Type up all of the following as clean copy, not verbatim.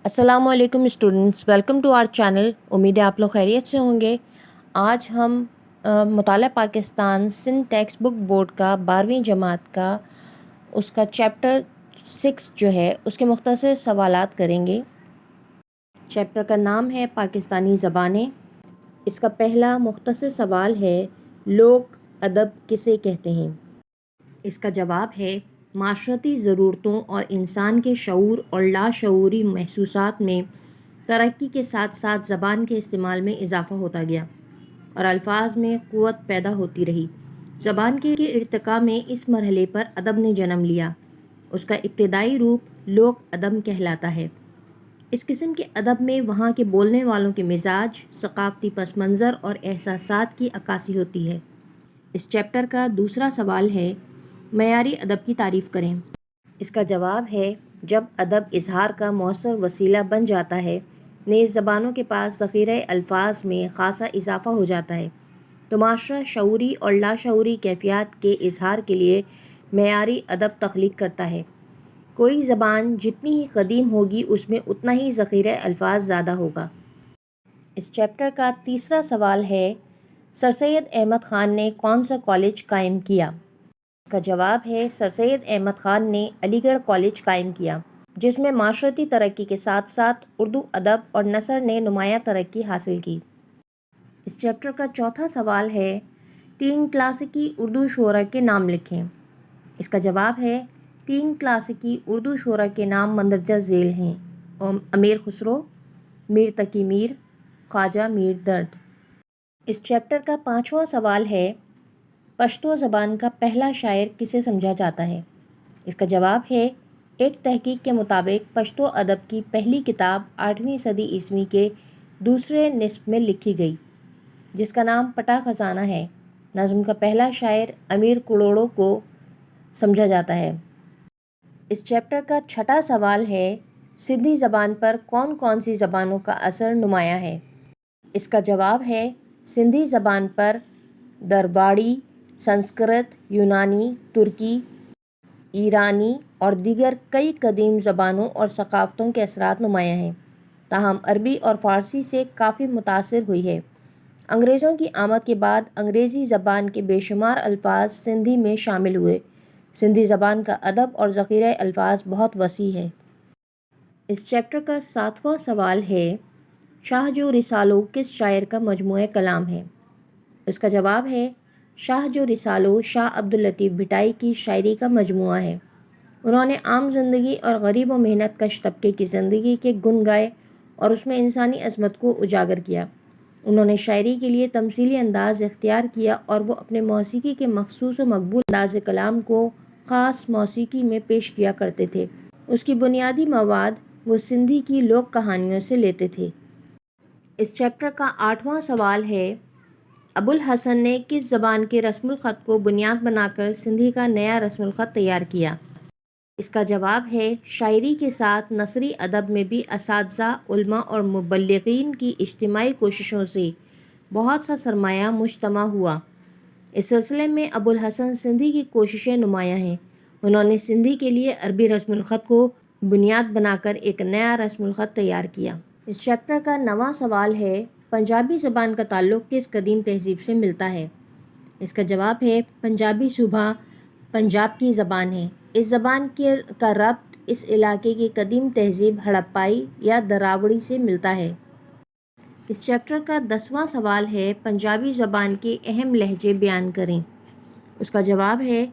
अस्सलाम वालेकुम students, welcome to our channel. उम्मीद है आप लोग खैरियत से होंगे। आज हम मुताला Pakistan Sindh text book board का 12वीं जमात का उसका चैप्टर 6 जो है उसके मुख्तसर सवालात करेंगे। चैप्टर का नाम है पाकिस्तानी ज़बानें। इसका पहला मुख्तसर सवाल है, लोक अदब किसे कहते हैं? इसका जवाब है, माशरती ज़रूरतों और इंसान के शऊर और लाशऊरी महसूसात में तरक्की के साथ साथ ज़बान के इस्तेमाल में इजाफ़ा होता गया और अल्फाज में क़ुव्वत पैदा होती रही। ज़बान के इर्तिक़ा में इस मरहले पर अदब ने जन्म लिया। उसका इब्तिदाई रूप लोक अदब कहलाता है। इस किस्म के अदब में वहाँ के बोलने वालों के मिजाज, सक़ाफ़ती पस मंज़र और एहसासात की अक्कासी होती है। इस चैप्टर का दूसरा सवाल है, मयारी अदब की तारीफ़ करें। इसका जवाब है, जब अदब इजहार का मौसर वसीला बन जाता है, नेज़ ज़बानों के पास ज़ख़ीरे अल्फाज में ख़ासा इजाफ़ा हो जाता है, तो माशरा शऊरी और लाशऊरी कैफ़ियत के इजहार के लिए मयारी अदब तख्लीक़ करता है। कोई ज़बान जितनी ही क़दीम होगी उसमें उतना ही ज़ख़ीरे अल्फाज ज़्यादा होगा। इस चैप्टर का तीसरा सवाल है, सर सैयद अहमद ख़ान ने कौन सा कॉलेज कायम किया? का जवाब है, सर सैयद अहमद ख़ान ने अलीगढ़ कॉलेज कायम किया, जिसमें माशरती तरक्की के साथ साथ उर्दू अदब और नसर ने नुमायाँ तरक्की हासिल की। इस चैप्टर का चौथा सवाल है, 3 क्लासिकी उर्दू शोरा के नाम लिखें। इसका जवाब है, 3 क्लासिकी उर्दू शोरा के नाम मंदरजा झेल हैं, अमीर खुसरो, मीर तकी मीर, ख्वाजा मीर दर्द। इस चैप्टर का पाँचवा सवाल है, पश्तो ज़बान का पहला शायर किसे समझा जाता है? इसका जवाब है, एक तहकीक के मुताबिक पश्तो अदब की पहली किताब 8वीं सदी ईस्वी के दूसरे निस्फ़ में लिखी गई, जिसका नाम पटा ख़ज़ाना है। नज़्म का पहला शायर अमीर कुड़ोड़ो को समझा जाता है। इस चैप्टर का छठा सवाल है, सिंधी ज़बान पर कौन कौन सी ज़बानों का असर नुमाया है? इसका जवाब है, सिंधी ज़बान पर दरबाड़ी, संस्कृत, यूनानी, तुर्की, ईरानी और दीगर कई कदीम ज़बानों और सक़ाफ़तों के असरात नुमायाँ हैं, ताहम अरबी और फ़ारसी से काफ़ी मुतासिर हुई है। अंग्रेज़ों की आमद के बाद अंग्रेज़ी ज़बान के बेशुमार अल्फाज सिंधी में शामिल हुए। सिंधी ज़बान का अदब और ज़ख़ीरा अल्फाज बहुत वसी है। इस चैप्टर का 7वां सवाल है, शाह जो रिसालो किस शायर का मजमूआ कलाम है? इसका जवाब है, शाह जो रिसालो शाह अब्दुल लतीफ़ भिटाई की शायरी का मजमूआ है। उन्होंने आम ज़िंदगी और गरीब व मेहनत कश तबके की ज़िंदगी के गुन गाए और उसमें इंसानी अज़मत को उजागर किया। उन्होंने शायरी के लिए तमसीली अंदाज़ इख्तियार किया और वो अपने मौसीकी के मखसूस व मकबूल अंदाज़ कलाम को ख़ास मौसीकी में पेश किया करते थे। उसकी बुनियादी मवाद वो सिंधी की लोक कहानियों से लेते थे। इस चैप्टर का 8वां सवाल है, अबुल हसन ने किस ज़बान के रस्मुल ख़त को बुनियाद बनाकर सिंधी का नया रस्मुल ख़त तैयार किया? इसका जवाब है, शायरी के साथ नसरी अदब में भी असातिज़ा, उलमा और मुबल्लिगीन की इज्तिमाई कोशिशों से बहुत सा सरमाया मुज्तमा हुआ। इस सिलसिले में अबुल हसन सिंधी की कोशिशें नुमायाँ हैं। उन्होंने सिंधी के लिए अरबी रस्मुल ख़त को बुनियाद बनाकर एक नया रस्मुल ख़त तैयार किया। इस चैप्टर का 9वां सवाल है, पंजाबी ज़बान का ताल्लुक़ किस कदीम तहज़ीब से मिलता है? इसका जवाब है, पंजाबी सूबा पंजाब की ज़बान है। इस ज़बान का रब्त इस इलाके की कदीम तहज़ीब हड़प्पाई या दरावड़ी से मिलता है। इस चैप्टर का 10वां सवाल है, पंजाबी ज़बान के अहम लहजे बयान करें। उसका जवाब है,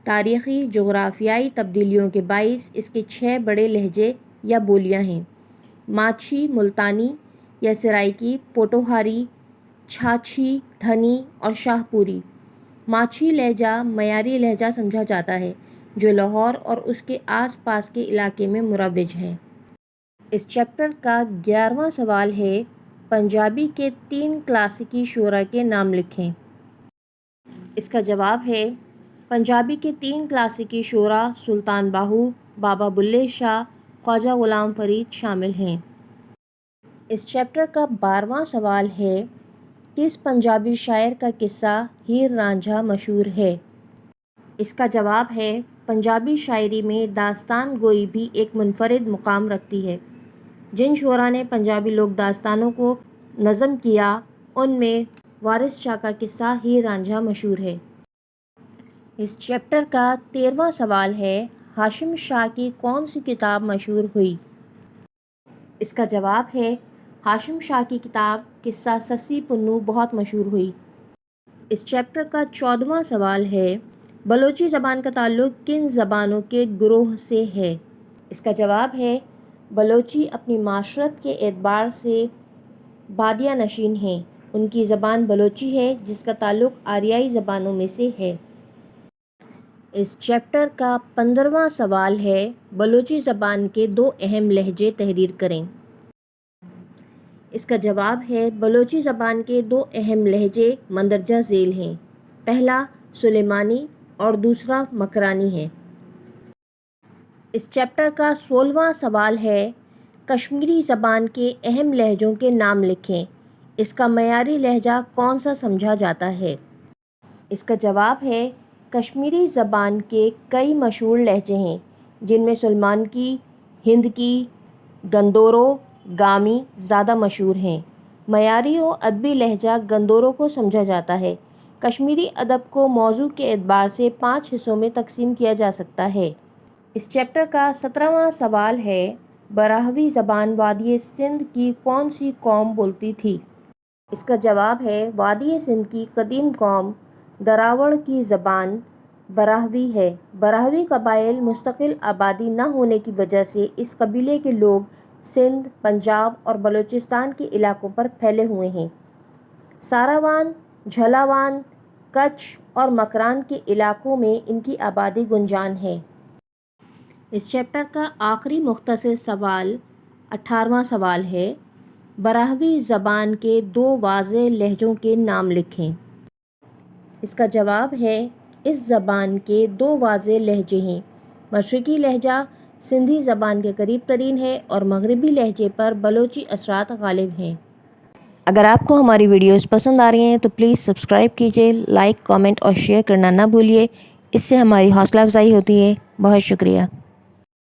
तारीख़ी जोग्राफियाई तब्दीलियों के बाइस इसके 6 बड़े लहजे या बोलियाँ हैं, माछी, मुल्तानी या सराइकी, पोटोहारी, छाछी, धनी और शाहपुरी। माछी लहजा मयारी लहजा समझा जाता है, जो लाहौर और उसके आस पास के इलाके में मुरव्वज है। इस चैप्टर का 11वां सवाल है, पंजाबी के 3 क्लासिकी शोरा के नाम लिखें। इसका जवाब है, पंजाबी के 3 क्लासिकी शोरा सुल्तान बाहू, बाबा बुल्ले शाह, ख्वाजा ग़ुलाम फ़रीद शामिल हैं। इस चैप्टर का 12वां सवाल है, किस पंजाबी शायर का किस्सा हीर रांझा मशहूर है? इसका जवाब है, पंजाबी शायरी में दास्तान गोई भी एक मुनफरिद मुकाम रखती है। جن شعراء نے پنجابی لوک داستانوں کو نظم کیا ان میں وارث شاہ کا قصہ ہیر رانجھا مشہور ہے۔ اس چیپٹر کا 13واں سوال ہے، ہاشم شاہ کی کون سی کتاب مشہور ہوئی؟ اس کا جواب ہے ہاشم شاہ کی کتاب قصہ سسی پنو بہت مشہور ہوئی۔ اس چیپٹر کا 14واں سوال ہے، بلوچی زبان کا تعلق کن زبانوں کے گروہ سے ہے؟ اس کا جواب ہے بلوچی اپنی معاشرت کے اعتبار سے بادیہ نشین ہیں۔ ان کی زبان بلوچی ہے جس کا تعلق آریائی زبانوں میں سے ہے۔ اس چیپٹر کا 15واں سوال ہے، بلوچی زبان کے 2 اہم لہجے تحریر کریں۔ اس کا جواب ہے بلوچی زبان کے 2 اہم لہجے مندرجہ ذیل ہیں، پہلا سلیمانی اور دوسرا مکرانی ہے۔ اس چیپٹر کا 16واں سوال ہے، کشمیری زبان کے اہم لہجوں کے نام لکھیں۔ اس کا معیاری لہجہ کون سا سمجھا جاتا ہے؟ اس کا جواب ہے کشمیری زبان کے کئی مشہور لہجے ہیں جن میں سلیمانکی، ہندکی، گندورو، گامی زیادہ مشہور ہیں۔ معیاری و ادبی لہجہ گندورو کو سمجھا جاتا ہے۔ کشمیری ادب کو موضوع کے اعتبار سے 5 حصوں میں تقسیم کیا جا سکتا ہے۔ اس چیپٹر کا 17واں سوال ہے، براہوی زبان وادی سندھ کی کون سی قوم بولتی تھی؟ اس کا جواب ہے وادی سندھ کی قدیم قوم دراوڑ کی زبان براہوی ہے۔ براہوی قبائل مستقل آبادی نہ ہونے کی وجہ سے اس قبیلے کے لوگ سندھ، پنجاب اور بلوچستان کے علاقوں پر پھیلے ہوئے ہیں۔ ساراوان، جھلاوان، کچھ اور مکران کے علاقوں میں ان کی آبادی گنجان ہے۔ اس چیپٹر کا آخری مختصر سوال 18واں سوال ہے، براہوی زبان کے 2 واضح لہجوں کے نام لکھیں۔ اس کا جواب ہے اس زبان کے 2 واضح لہجے ہیں۔ مشرقی لہجہ سندھی زبان کے قریب ترین ہے اور مغربی لہجے پر بلوچی اثرات غالب ہیں۔ اگر آپ کو ہماری ویڈیوز پسند آ رہی ہیں تو پلیز سبسکرائب کیجیے، لائک، کامنٹ اور شیئر کرنا نہ بھولیے، اس سے ہماری حوصلہ افزائی ہوتی ہے۔ بہت شکریہ۔